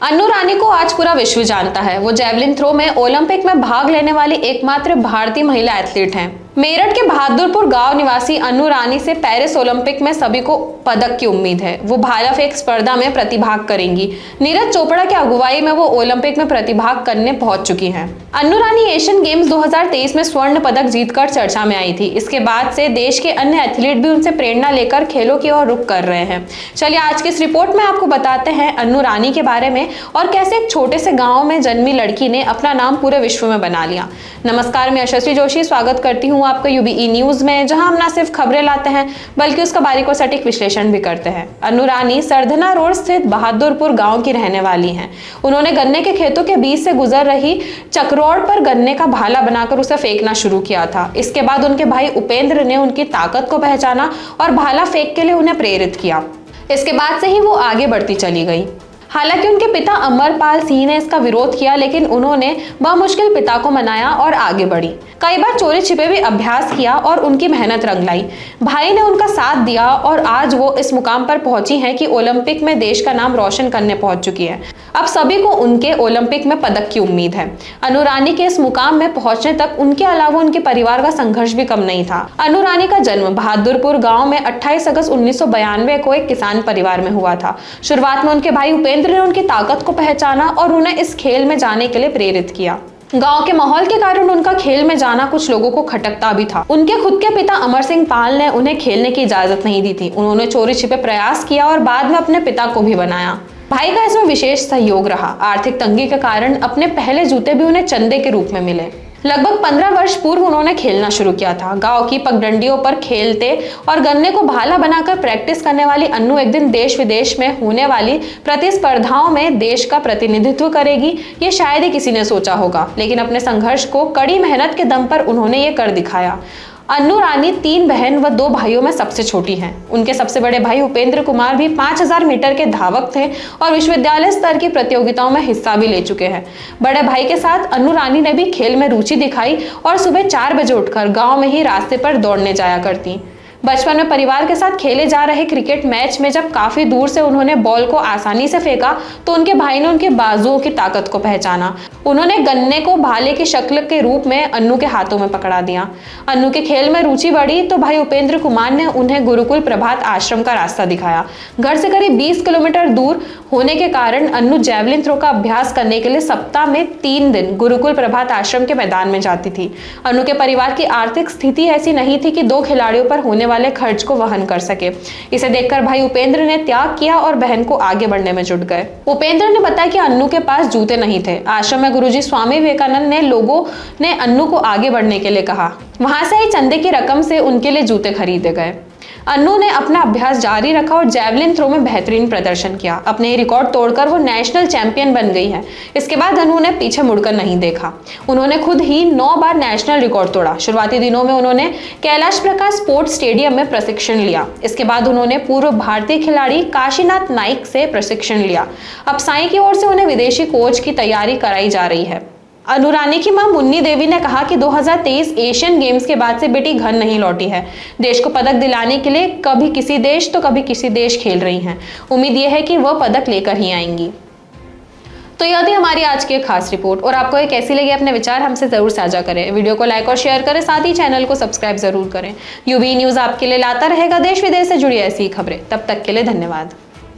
अन्नू रानी को आज पूरा विश्व जानता है। वो जैवलिन थ्रो में ओलंपिक में भाग लेने वाली एकमात्र भारतीय महिला एथलीट हैं। मेरठ के बहादुरपुर गांव निवासी अन्नू रानी से पेरिस ओलंपिक में सभी को पदक की उम्मीद है। वो भाला फेंक स्पर्धा में प्रतिभाग करेंगी। नीरज चोपड़ा की अगुवाई में वो ओलंपिक में प्रतिभाग करने पहुंच चुकी हैं। अन्नू रानी एशियन गेम्स 2023 में स्वर्ण पदक जीतकर चर्चा में आई थी। इसके बाद से देश के अन्य एथलीट भी उनसे प्रेरणा लेकर खेलों की ओर रुख कर रहे हैं। चलिए आज की इस रिपोर्ट में आपको बताते हैं अन्नू रानी के बारे में और कैसे एक छोटे से गाँव में जन्मी लड़की ने अपना नाम पूरे विश्व में बना लिया। नमस्कार, मैं यशस्वी जोशी स्वागत करती हूँ आपका यूबीई न्यूज में, जहां हम न सिर्फ खबरें लाते हैं बल्कि उसका बारीक और सटीक विश्लेषण भी करते हैं। अन्नू रानी सरधना रोड स्थित बहादुरपुर गांव की रहने वाली हैं। उन्होंने गन्ने के खेतों के बीच से गुजर रही चकरोड पर गन्ने का भाला बनाकर उसे फेंकना शुरू किया था। इसके बाद उनके भाई उपेंद्र ने उनकी ताकत को पहचाना और भाला फेंक के लिए उन्हें प्रेरित किया। इसके बाद से ही वो आगे बढ़ती चली गई। हालांकि उनके पिता अमरपाल सिंह ने इसका विरोध किया, लेकिन उन्होंने बमुश्किल पिता को मनाया और आगे बढ़ी। कई बार चोरी छिपे भी अभ्यास किया और उनकी मेहनत रंग लाई। भाई ने उनका साथ दिया और आज वो इस मुकाम पर पहुंची हैं कि ओलंपिक में देश का नाम रोशन करने पहुंच चुकी है। अब सभी को उनके ओलंपिक में पदक की उम्मीद है। अन्नू रानी के इस मुकाम में पहुंचने तक उनके अलावा उनके परिवार का संघर्ष भी कम नहीं था। अन्नू रानी का जन्म बहादुरपुर गाँव में 28 अगस्त 1992 को एक किसान परिवार में हुआ था। शुरुआत में उनके भाई उपेंद्र ने उनकी ताकत को पहचाना और उन्हें इस खेल में जाने के लिए प्रेरित किया। गांव के माहौल के कारण उनका खेल में जाना कुछ लोगों को खटकता भी था। उनके खुद के पिता अमर सिंह पाल ने उन्हें खेलने की इजाजत नहीं दी थी। उन्होंने चोरी छिपे प्रयास किया और बाद में अपने पिता को भी बनाया। भाई का इसमें विशेष सहयोग रहा। आर्थिक तंगी के कारण अपने पहले जूते भी उन्हें चंदे के रूप में मिले। लगभग 15 वर्ष पूर्व उन्होंने खेलना शुरू किया था। गांव की पगडंडियों पर खेलते और गन्ने को भाला बनाकर प्रैक्टिस करने वाली अन्नू एक दिन देश विदेश में होने वाली प्रतिस्पर्धाओं में देश का प्रतिनिधित्व करेगी, ये शायद ही किसी ने सोचा होगा। लेकिन अपने संघर्ष को कड़ी मेहनत के दम पर उन्होंने ये कर दिखाया। अन्नू रानी 3 बहन व 2 भाइयों में सबसे छोटी हैं। उनके सबसे बड़े भाई उपेंद्र कुमार भी 5000 मीटर के धावक थे और विश्वविद्यालय स्तर की प्रतियोगिताओं में हिस्सा भी ले चुके हैं। बड़े भाई के साथ अन्नू रानी ने भी खेल में रुचि दिखाई और सुबह 4 बजे उठकर गांव में ही रास्ते पर दौड़ने जाया करती। बचपन में परिवार के साथ खेले जा रहे क्रिकेट मैच में जब काफी दूर से उन्होंने बॉल को आसानी से फेंका तो उनके भाई ने उनके बाजुओं की ताकत को पहचाना। उन्होंने गन्ने को भाले की शक्ल के रूप में अन्नू के हाथों में पकड़ा दिया। अन्नू के खेल में रुचि बढ़ी तो भाई उपेंद्र कुमार ने उन्हें गुरुकुल प्रभात आश्रम का रास्ता दिखाया। घर से करीब 20 किलोमीटर दूर होने के कारण अन्नू जैवलिन थ्रो का अभ्यास करने के लिए सप्ताह में 3 दिन गुरुकुल प्रभात आश्रम के मैदान में जाती थी। अन्नू के परिवार की आर्थिक स्थिति ऐसी नहीं थी कि 2 खिलाड़ियों पर होने वाले खर्च को वहन कर सके। इसे देखकर भाई उपेंद्र ने त्याग किया और बहन को आगे बढ़ने में जुट गए। उपेंद्र ने बताया कि अन्नू के पास जूते नहीं थे। आश्रम में गुरुजी स्वामी विवेकानंद ने लोगों ने अन्नू को आगे बढ़ने के लिए कहा। वहां से ही चंदे की रकम से उनके लिए जूते खरीदे गए। अन्नू ने अपना अभ्यास जारी रखा और जैवलिन थ्रो में बेहतरीन प्रदर्शन किया। अपने रिकॉर्ड तोड़कर वो नेशनल चैंपियन बन गई है। इसके बाद अन्नू ने पीछे मुड़कर नहीं देखा। उन्होंने खुद ही 9 बार नेशनल रिकॉर्ड तोड़ा। शुरुआती दिनों में उन्होंने कैलाश प्रकाश स्पोर्ट्स स्टेडियम में प्रशिक्षण लिया। इसके बाद उन्होंने पूर्व भारतीय खिलाड़ी काशीनाथ नाइक से प्रशिक्षण लिया। अब साईं की ओर से उन्हें विदेशी कोच की तैयारी कराई जा रही है। अन्नू रानी की मां मुन्नी देवी ने कहा कि 2023 एशियन गेम्स के बाद से बेटी घर नहीं लौटी है। देश को पदक दिलाने के लिए कभी किसी देश तो कभी किसी देश खेल रही हैं। उम्मीद यह है कि वह पदक लेकर ही आएंगी। तो यह थी हमारी आज की खास रिपोर्ट और आपको ये कैसी लगी अपने विचार हमसे जरूर साझा करें। वीडियो को लाइक और शेयर करें, साथ ही चैनल को सब्सक्राइब जरूर करें। यूबीई न्यूज आपके लिए लाता रहेगा देश विदेश से जुड़ी ऐसी खबरें। तब तक के लिए धन्यवाद।